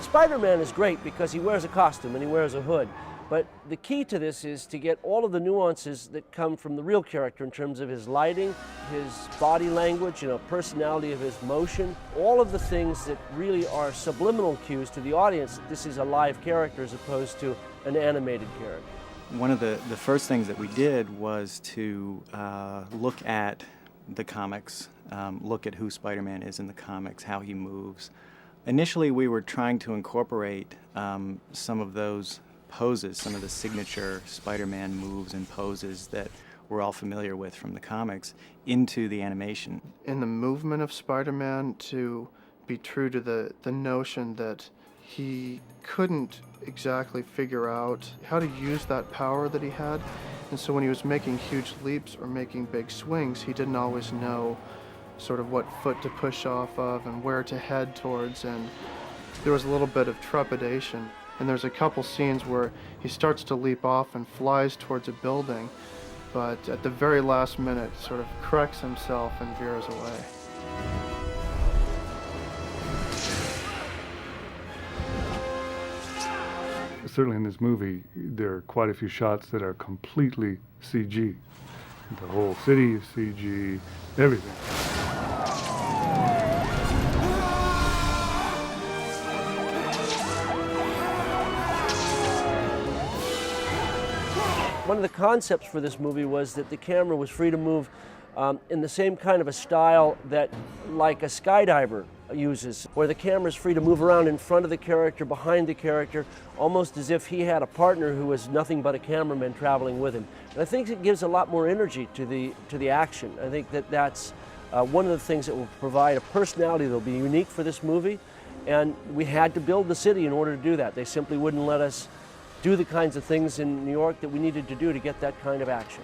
Spider-Man is great because he wears a costume and he wears a hood. But the key to this is to get all of the nuances that come from the real character in terms of his lighting, his body language, personality of his motion, all of the things that really are subliminal cues to the audience that this is a live character as opposed to an animated character. One of the first things that we did was to look at the comics, look at who Spider-Man is in the comics, how he moves. Initially, we were trying to incorporate some of those poses, some of the signature Spider-Man moves and poses that we're all familiar with from the comics, into the animation. In the movement of Spider-Man, to be true to the notion that he couldn't exactly figure out how to use that power that he had. And so when he was making huge leaps or making big swings, he didn't always know sort of what foot to push off of and where to head towards, and there was a little bit of trepidation. And there's a couple scenes where he starts to leap off and flies towards a building, but at the very last minute sort of corrects himself and veers away. Certainly in this movie, there are quite a few shots that are completely CG. The whole city is CG, everything. One of the concepts for this movie was that the camera was free to move in the same kind of a style that like a skydiver uses, where the camera is free to move around in front of the character, behind the character, almost as if he had a partner who was nothing but a cameraman traveling with him. And I think it gives a lot more energy to the action. I think that's one of the things that will provide a personality that will be unique for this movie, and we had to build the city in order to do that. They simply wouldn't let us do the kinds of things in New York that we needed to do to get that kind of action.